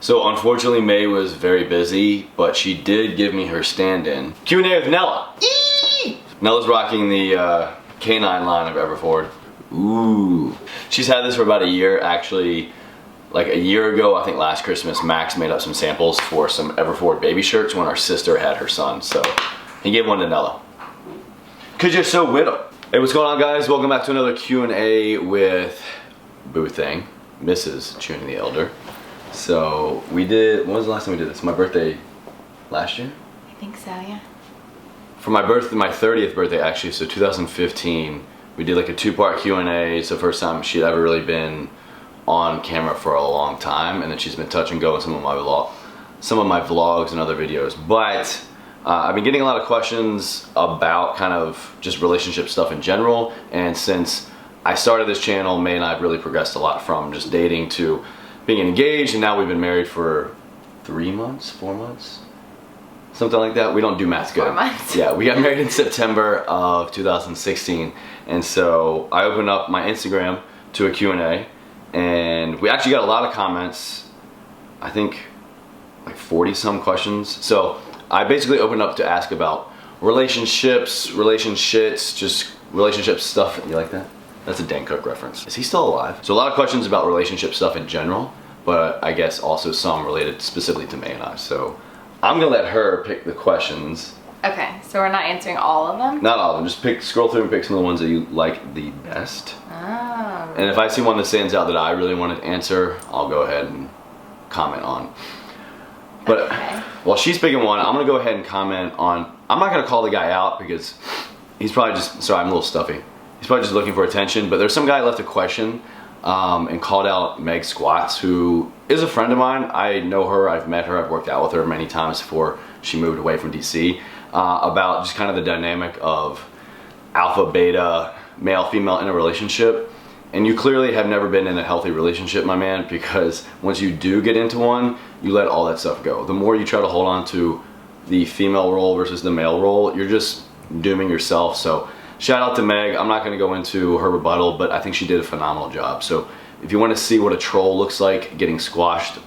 So unfortunately May was very busy, but she did give me her stand-in. Q&A with Nella. Eee! Nella's rocking the K9 line of Everford. Ooh. She's had this for about a year. Actually, like a year ago, I think last Christmas, Max made up some samples for some Everford baby shirts when our sister had her son. So he gave one to Nella. Cause you're so widow. Hey, what's going on, guys? Welcome back to another Q&A with Thang, Mrs. Chewning the Elder. So we did, when was the last time we did this? My birthday last year? I think so, yeah. For my birthday, my 30th birthday actually, so 2015, we did like a 2-part Q&A. It's the first time she'd ever really been on camera for a long time, and then she's been touch and go in some of my vlogs and other videos. But I've been getting a lot of questions about kind of just relationship stuff in general, and since I started this channel, May and I have really progressed a lot from just dating to being engaged, and now we've been married for 3 months, 4 months? Something like that. We don't do math good. 4 months. Yeah, we got married in September of 2016, and so I opened up my Instagram to a Q&A, and we actually got a lot of comments. I think like 40 some questions. So I basically opened up to ask about relationships, just relationship stuff. You like that? That's a Dan Cook reference. Is he still alive? So a lot of questions about relationship stuff in general, but I guess also some related specifically to May and I. So I'm gonna let her pick the questions. Okay, so we're not answering all of them? Not all of them, just scroll through and pick some of the ones that you like the best. Oh. And if I see one that stands out that I really want to answer, I'll go ahead and comment on. But okay. While she's picking one, I'm gonna go ahead and comment on, I'm not gonna call the guy out because he's probably just, sorry, I'm a little stuffy. He's probably just looking for attention, but there's some guy left a question and called out Meg Squats, who is a friend of mine. I know her, I've met her, I've worked out with her many times before she moved away from DC, about just kind of the dynamic of alpha, beta, male, female in a relationship. And you clearly have never been in a healthy relationship, my man, because once you do get into one, you let all that stuff go. The more you try to hold on to the female role versus the male role, you're just dooming yourself. So shout out to Meg. I'm not gonna go into her rebuttal, but I think she did a phenomenal job. So if you wanna see what a troll looks like getting squashed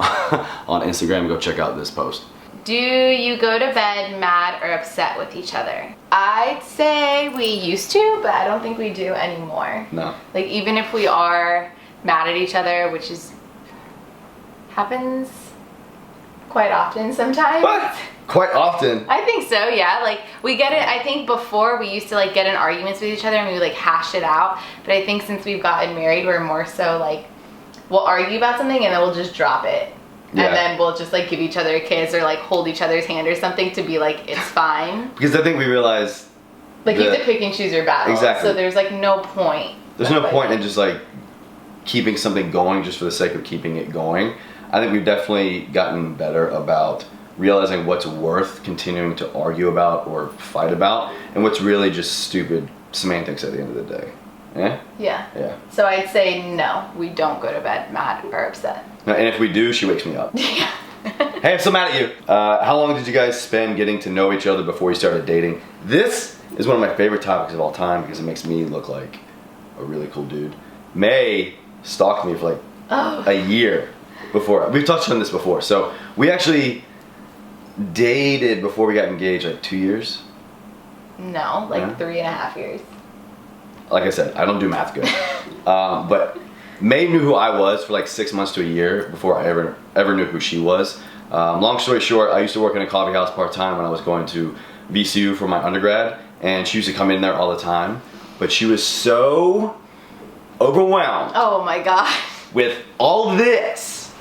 on Instagram, go check out this post. Do you go to bed mad or upset with each other? I'd say we used to, but I don't think we do anymore. No. Like even if we are mad at each other, which happens quite often sometimes. What? Quite often? I think so, yeah. Like we get it, I think before we used to like get in arguments with each other and we would like hash it out. But I think since we've gotten married, we're more so like, we'll argue about something and then we'll just drop it. Yeah. And then we'll just like give each other a kiss or like hold each other's hand or something to be like, it's fine. Because I think we realized like you have to pick and choose your battles. Exactly. So there's like no point. There's no point in just like keeping something going just for the sake of keeping it going. I think we've definitely gotten better about realizing what's worth continuing to argue about or fight about and what's really just stupid semantics at the end of the day. Yeah? Yeah. Yeah. So I'd say no, we don't go to bed mad or upset. And if we do, she wakes me up. Yeah. Hey, I'm so mad at you. How long did you guys spend getting to know each other before you started dating? This is one of my favorite topics of all time because it makes me look like a really cool dude. May stalked me for like a year before. We've touched on this before. So we actually dated before we got engaged like 2 years. No, like 3.5 years. Like I said, I don't do math good. But May knew who I was for like 6 months to a year before I ever knew who she was. Long story short, I used to work in a coffee house part-time when I was going to VCU for my undergrad, and she used to come in there all the time. But she was so overwhelmed. Oh my god. With all this,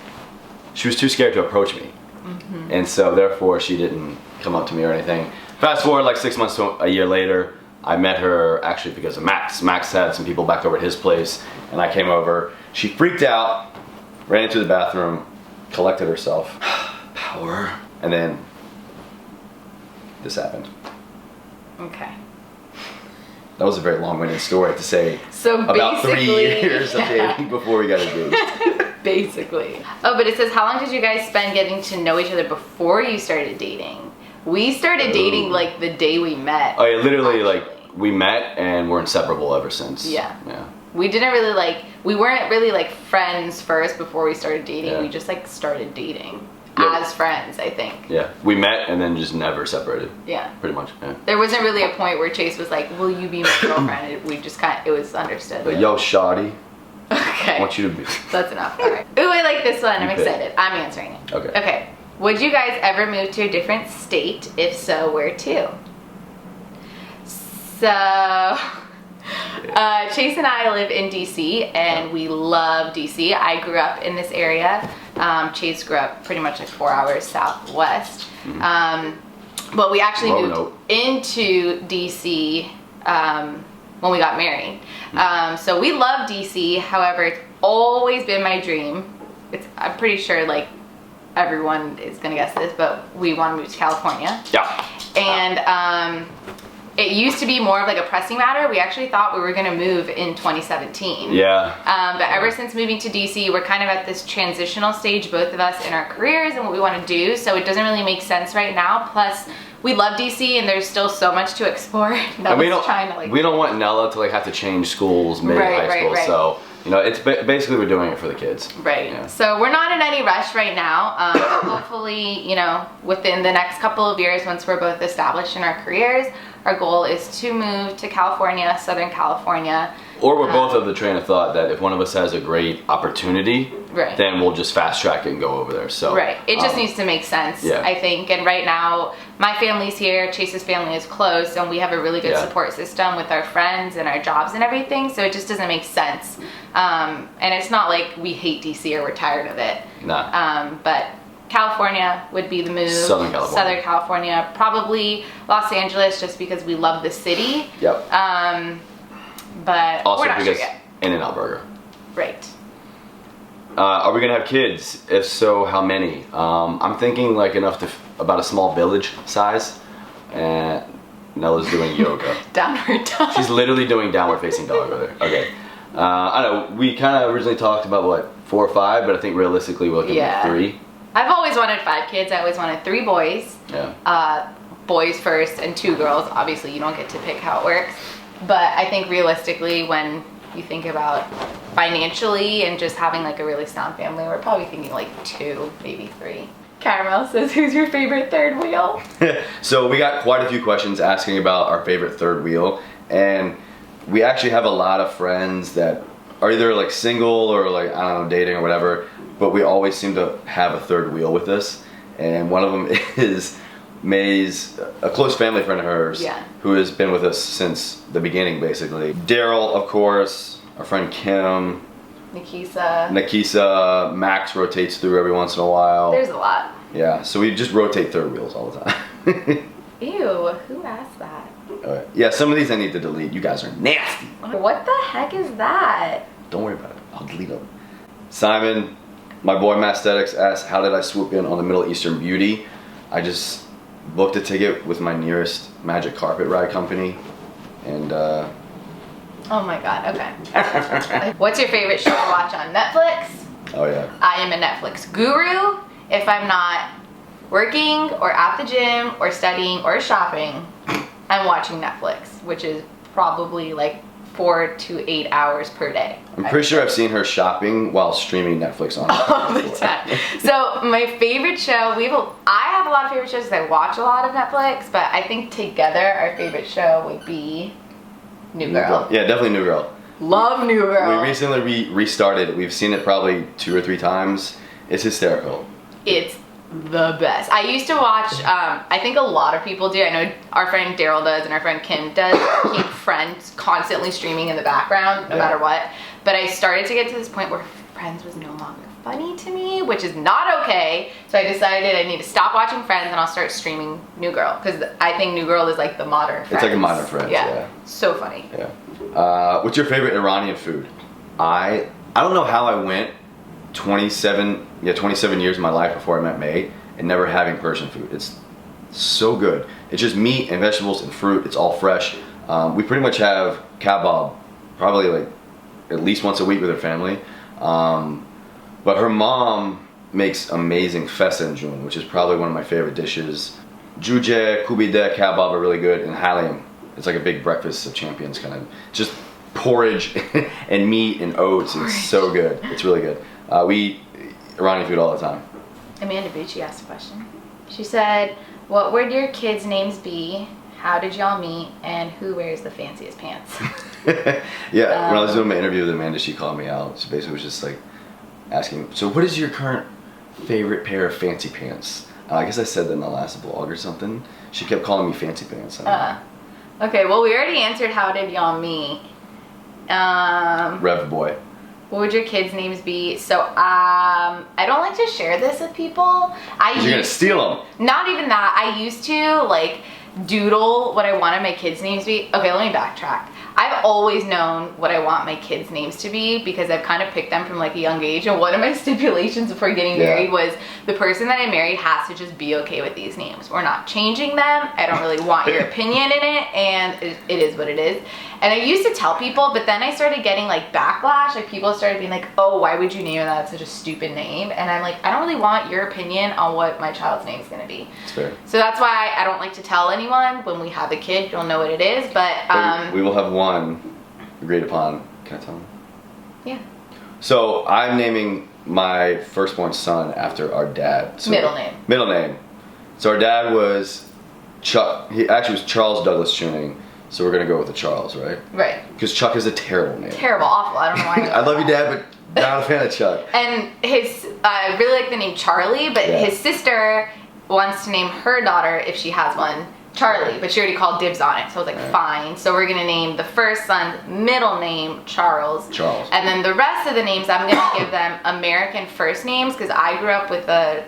she was too scared to approach me. Mm-hmm. And so therefore she didn't come up to me or anything. Fast forward like 6 months to a year later, I met her actually because of Max. Max had some people back over at his place, and I came over. She freaked out, ran into the bathroom, collected herself. Power. And then this happened. Okay. That was a very long-winded story to say so about 3 years of dating before we got engaged. Basically. Oh, but it says, how long did you guys spend getting to know each other before you started dating? We started dating like the day we met. Oh yeah, literally actually. Like we met and we're inseparable ever since. Yeah. Yeah. We didn't really like, we weren't really like friends first before we started dating. Yeah. We just like started dating Yeah. as friends, I think. Yeah, we met and then just never separated. Yeah. Pretty much. Yeah. There wasn't really a point where Chase was like, "Will you be my girlfriend?" It was understood. But yo, shawty, Okay. I want you to be. That's enough. All right. Ooh, I like this one. I'm pick. excited. I'm answering it. Okay. Okay. Would you guys ever move to a different state? If so, where to? So, Chase and I live in DC, and we love DC. I grew up in this area. Chase grew up pretty much like 4 hours southwest. But we actually moved into DC when we got married. So we love DC. However, it's always been my dream. I'm pretty sure like everyone is gonna guess this, but we want to move to California. Yeah. And it used to be more of like a pressing matter. We actually thought we were gonna move in 2017. Yeah. But ever since moving to DC, we're kind of at this transitional stage, both of us in our careers and what we want to do. So it doesn't really make sense right now. Plus, we love DC, and there's still so much to explore. And we don't want Nella to like have to change schools mid high school. Right. So it's basically we're doing it for the kids. Right. Yeah. So we're not in any rush right now. Hopefully, within the next couple of years, once we're both established in our careers, our goal is to move to California, Southern California. Or we're both of the train of thought that if one of us has a great opportunity, Right. then we'll just fast track it and go over there. So Right. It just needs to make sense, yeah. I think. And right now, my family's here, Chase's family is close, and we have a really good support system with our friends and our jobs and everything. So it just doesn't make sense. And it's not like we hate DC or we're tired of it. Nah. But California would be the move. Southern California. Probably Los Angeles, just because we love the city. Yep. But Also we're not because sure yet. In-N-Out Burger. Right. Are we gonna have kids? If so, how many? I'm thinking like enough about a small village size. And Nella's doing yoga. Downward dog. She's literally doing downward facing dog over there. Okay. I don't know. We kind of originally talked about what 4 or 5, but I think realistically we're looking at 3. I've always wanted 5 kids. I always wanted 3 boys. Yeah. Boys first and 2 girls. Obviously, you don't get to pick how it works. But I think realistically, when you think about financially and just having like a really sound family, we're probably thinking like 2, maybe 3. Caramel says, who's your favorite third wheel? So we got quite a few questions asking about our favorite third wheel. And we actually have a lot of friends that are either like single or like, I don't know, dating or whatever. But we always seem to have a third wheel with us. And one of them is May's, a close family friend of hers, who has been with us since the beginning, basically. Daryl, of course, our friend Kim. Nikisa, Max rotates through every once in a while. There's a lot. Yeah, so we just rotate third wheels all the time. Ew, who asked that? Right. Yeah, some of these I need to delete. You guys are nasty. What the heck is that? Don't worry about it. I'll delete them. Simon, my boy Masthetics, asked, how did I swoop in on the Middle Eastern beauty? I just booked a ticket with my nearest magic carpet ride company, and oh my god, okay. What's your favorite show to watch on Netflix? Oh yeah. I am a Netflix guru. If I'm not working or at the gym or studying or shopping, I'm watching Netflix, which is probably like 4 to 8 hours per day. I'm pretty sure I've seen her shopping while streaming Netflix on all the time. So my favorite show, I have a lot of favorite shows because I watch a lot of Netflix, but I think together our favorite show would be New Girl. Yeah, definitely New Girl. Love New Girl. We recently restarted it. We've seen it probably 2 or 3 times. It's hysterical. It's the best. I used to watch, I think a lot of people do. I know our friend Daryl does and our friend Kim does keep Friends constantly streaming in the background no matter what. But I started to get to this point where Friends was no longer funny to me, which is not okay. So I decided I need to stop watching Friends and I'll start streaming New Girl, because I think New Girl is like the modern Friends. It's like a modern Friends, yeah. So funny. Yeah. What's your favorite Iranian food? I don't know how I went 27 years of my life before I met May and never having Persian food. It's so good. It's just meat and vegetables and fruit. It's all fresh. We pretty much have kebab probably like at least once a week with her family. But her mom makes amazing fesencun, which is probably one of my favorite dishes. Juje, kubide, kebab are really good, and halim. It's like a big breakfast of champions kind of. Just porridge and meat and oats. It's so good. It's really good. We eat Iranian food all the time. Amanda Bucci asked a question. She said, what would your kids' names be? How did y'all meet? And who wears the fanciest pants? Yeah, when I was doing my interview with Amanda, she called me out. She basically was just like asking, so what is your current favorite pair of fancy pants? I guess I said that in the last vlog or something. She kept calling me fancy pants. Okay, well, we already answered how did y'all meet. Rev boy. What would your kids' names be? So, I don't like to share this with people. You're gonna steal them. Not even that. I used to, like, doodle what I wanted my kids' names to be. Okay, let me backtrack. I've always known what I want my kids' names to be because I've kind of picked them from like a young age. And one of my stipulations before getting married was the person that I married has to just be okay with these names. We're not changing them. I don't really want your opinion in it, and it is what it is. And I used to tell people, but then I started getting like backlash. Like people started being like, oh, why would you name that? It's such a stupid name. And I'm like, I don't really want your opinion on what my child's name is going to be. It's fair. So that's why I don't like to tell anyone. When we have a kid, you'll know what it is. But we will have one agreed upon. Can I tell him? Yeah. So I'm naming my firstborn son after our dad. So middle name. Middle name. So our dad was Chuck. He actually was Charles Douglas Chewning. So we're gonna go with the Charles, right? Right. Because Chuck is a terrible name. Terrible, awful. I don't know why. I love you, Dad, but not a fan of Chuck. And I really like the name Charlie, but his sister wants to name her daughter, if she has one, Charlie, but she already called dibs on it. So I was like, fine. So we're gonna name the first son's middle name Charles. Charles. And then the rest of the names, I'm gonna give them American first names because I grew up with a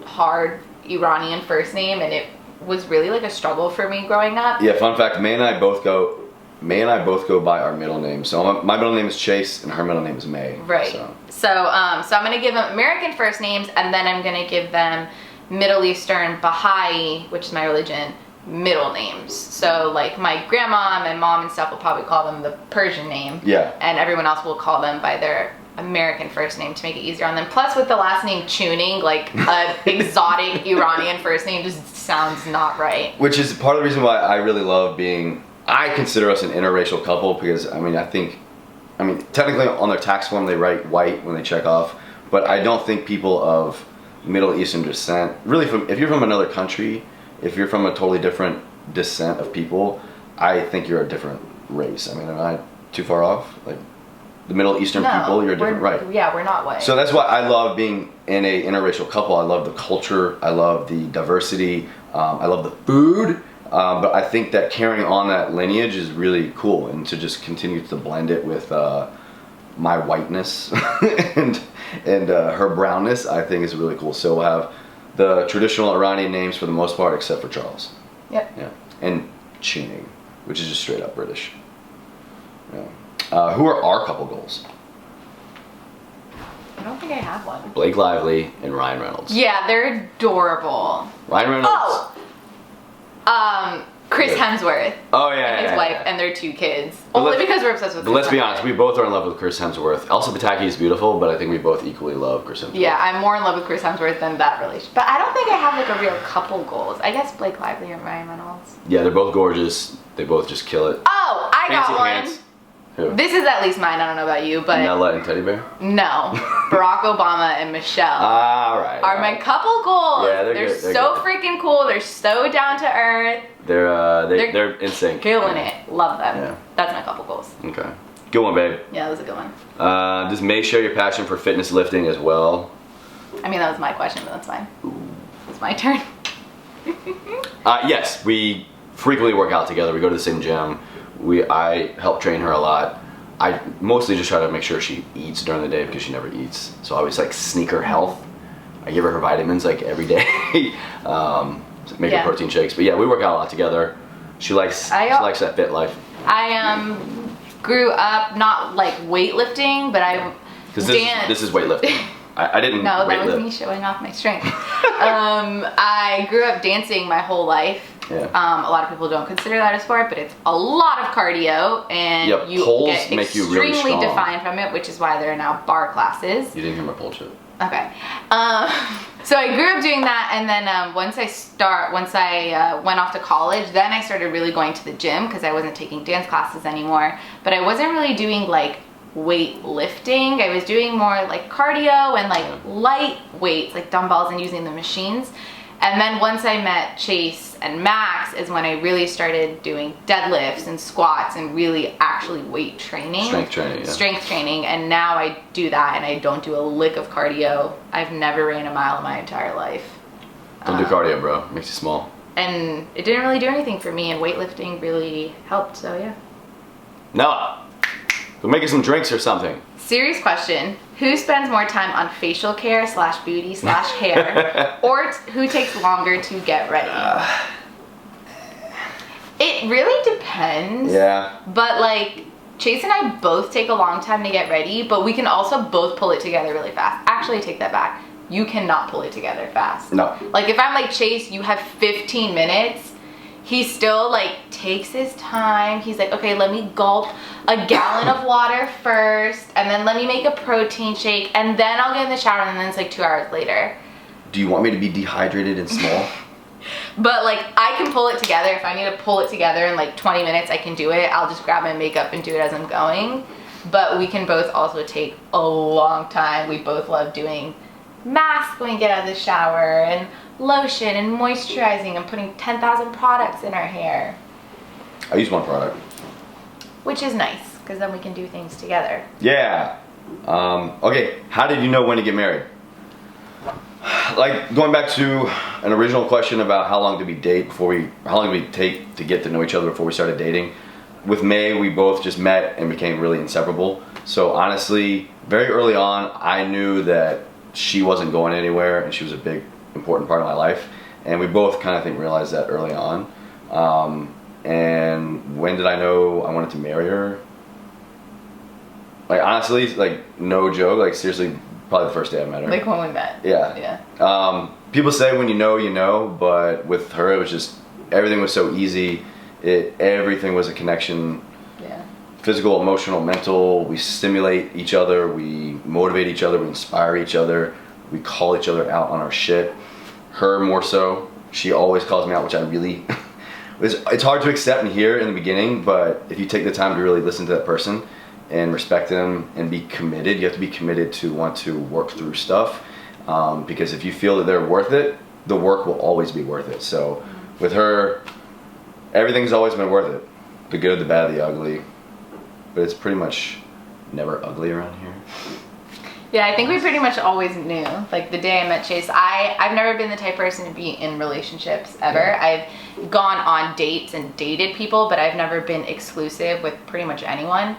hard Iranian first name, and it was really like a struggle for me growing up. Yeah, fun fact, May and I both go by our middle name. So my middle name is Chase and her middle name is May. Right. So I'm gonna give them American first names, and then I'm gonna give them Middle Eastern Baha'i, which is my religion, middle names. So like my grandma, my mom and stuff will probably call them the Persian name. Yeah. And everyone else will call them by their American first name to make it easier on them. Plus with the last name Chewning, like an exotic Iranian first name just sounds not right. Which is part of the reason why I really love I consider us an interracial couple because technically on their tax form they write white when they check off, but I don't think people of Middle Eastern descent, really if you're from another country, if you're from a totally different descent of people, I think you're a different race. I mean, am I too far off? Like the Middle Eastern people, you're different, right? Yeah, we're not white. So that's why I love being in a interracial couple. I love the culture. I love the diversity. I love the food. But I think that carrying on that lineage is really cool, and to just continue to blend it with my whiteness and her brownness, I think is really cool. So we'll have the traditional Iranian names for the most part, except for Charles. Yep. Yeah. And Chewning, which is just straight up British. Yeah. Who are our couple goals? I don't think I have one. Blake Lively and Ryan Reynolds. Yeah, they're adorable. Ryan Reynolds. Chris Hemsworth. Oh yeah. And his wife and their 2 kids. Only because we're obsessed with. But let's be honest, we both are in love with Chris Hemsworth. Elsa Pataki is beautiful, but I think we both equally love Chris Hemsworth. Yeah, I'm more in love with Chris Hemsworth than that relationship. But I don't think I have like a real couple goals. I guess Blake Lively and Ryan Reynolds. Yeah, they're both gorgeous. They both just kill it. Oh, I Fancy got one. pants. Who? This is at least mine. I don't know about you, but Nella and Teddy Bear. No, Barack Obama and Michelle. Right. Are my couple goals. Yeah, they're good. They're so good. freaking cool. They're so down to earth. They're in sync. Killing it. Love them. Yeah. That's my couple goals. Okay. Good one, babe. Yeah, that was a good one. Does May share your passion for fitness lifting as well? I mean, that was my question, but that's fine. It's my turn. Yes, we frequently work out together. We go to the same gym. I help train her a lot. I mostly just try to make sure she eats during the day because she never eats. So I always like sneak her health. I give her vitamins like every day. Make her protein shakes. But yeah, we work out a lot together. She likes that fit life. I grew up not like weightlifting, but I this is weightlifting. I didn't. No, that weight was lift. me showing off my strength. I grew up dancing my whole life. Yeah. A lot of people don't consider that a sport, but it's a lot of cardio, and you poles get make you really extremely strong. defined from it, which is why there are now bar classes. You didn't hear my bullshit. Okay. So I grew up doing that, and then once I went off to college, then I started really going to the gym because I wasn't taking dance classes anymore. But I wasn't really doing like weightlifting. I was doing more like cardio and like light weights, like dumbbells, and using the machines. And then once I met Chase and Max is when I really started doing deadlifts and squats and really actually weight training. Strength training, yeah. Strength training, and now I do that, and I don't do a lick of cardio. I've never ran a mile in my entire life. Don't do cardio, bro. Makes you small. And it didn't really do anything for me, and weightlifting really helped, so yeah. No. Go make us some drinks or something. Serious question. Who spends more time on facial care / beauty / hair, or who takes longer to get ready? It really depends. Yeah. But like, Chase and I both take a long time to get ready, but we can also both pull it together really fast. Actually, I take that back. You cannot pull it together fast. No. Like if I'm like, Chase, you have 15 minutes, he still like takes his time. He's like, okay, let me gulp a gallon of water first, and then let me make a protein shake, and then I'll get in the shower, and then it's like 2 hours later. Do you want me to be dehydrated and small? But like, I can pull it together. If I need to pull it together in like 20 minutes, I can do it. I'll just grab my makeup and do it as I'm going. But we can both also take a long time. We both love doing masks when we get out of the shower, and lotion and moisturizing, and putting 10,000 products in our hair. I use one product. Which is nice, because then we can do things together. Yeah. Okay, how did you know when to get married? Like, going back to an original question about how long did we take to get to know each other before we started dating. With May, we both just met and became really inseparable. So honestly, very early on, I knew that she wasn't going anywhere, and she was a big, important part of my life. And we both kind of realized that early on. And when did I know I wanted to marry her? Like, honestly, like, no joke, like, seriously, probably the first day I met her. Like when we met. Yeah. People say when you know, but with her, it was just, everything was so easy. Everything was a connection. Yeah. Physical, emotional, mental. We stimulate each other. We motivate each other. We inspire each other. We call each other out on our shit. Her more so. She always calls me out, which I really... it's hard to accept and hear in the beginning, but if you take the time to really listen to that person and respect them and be committed, you have to be committed to want to work through stuff. Because if you feel that they're worth it, the work will always be worth it. So with her, everything's always been worth it. The good, the bad, the ugly. But it's pretty much never ugly around here. Yeah, I think we pretty much always knew. Like the day I met Chase, I've never been the type of person to be in relationships ever. Yeah. I've gone on dates and dated people, but I've never been exclusive with pretty much anyone.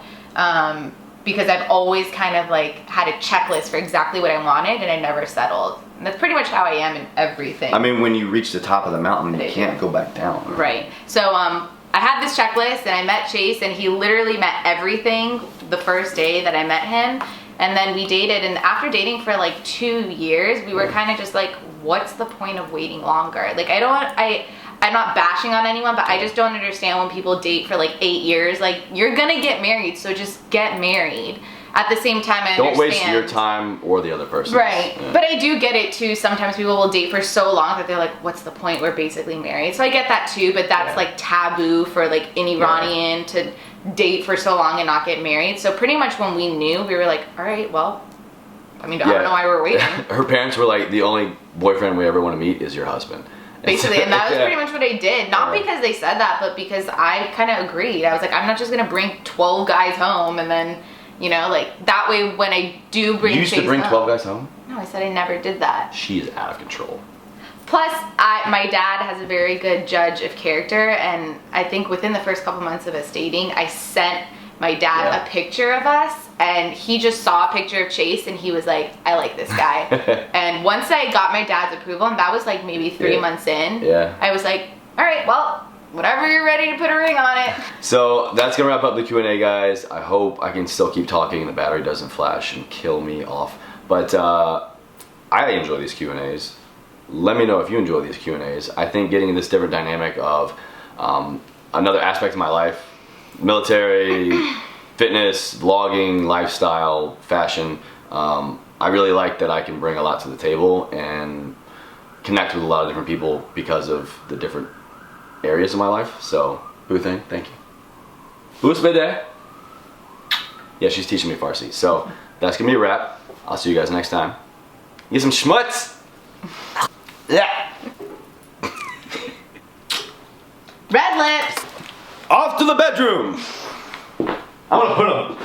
Because I've always kind of like had a checklist for exactly what I wanted, and I never settled. And that's pretty much how I am in everything. I mean, when you reach the top of the mountain, you can't go back down. Right. So I had this checklist, and I met Chase, and he literally met everything the first day that I met him. And then we dated, and after dating for like 2 years, we were kind of just like, what's the point of waiting longer? Like, I'm not bashing on anyone, but I just don't understand when people date for like 8 years. Like, you're gonna get married, so just get married. At the same time, I don't understand. Waste your time or the other person's. Right. Yeah. But I do get it too. Sometimes people will date for so long that they're like, what's the point? We're basically married. So I get that too, but that's like taboo for like an Iranian to date for so long and not get married. So pretty much when we knew, we were like, all right, well, I mean, I don't know why we're waiting. Her parents were like, the only boyfriend we ever want to meet is your husband. Basically, and that was pretty much what I did. Not because they said that, but because I kind of agreed. I was like, I'm not just going to bring 12 guys home and then, you know, like, that way when I do bring You used to bring 12 guys home? No, I said I never did that. She is out of control. Plus, my dad has a very good judge of character, and I think within the first couple months of us dating, I sent my dad a picture of us, and he just saw a picture of Chase, and he was like, I like this guy. And once I got my dad's approval, and that was like maybe 3 months in, I was like, all right, well, whenever you're ready to put a ring on it. So that's gonna wrap up the Q&A, guys. I hope I can still keep talking and the battery doesn't flash and kill me off. But I enjoy these Q&As. let me know if you enjoy these Q&As. I think getting this different dynamic of another aspect of my life, military, fitness, vlogging, lifestyle, fashion. I really like that I can bring a lot to the table and connect with a lot of different people because of the different areas of my life. So, Thang, thank you. Boost bede. Yeah, she's teaching me Farsi. So, that's gonna be a wrap. I'll see you guys next time. Get some schmutz! Yeah! Red lips! Off to the bedroom! I'm gonna put them.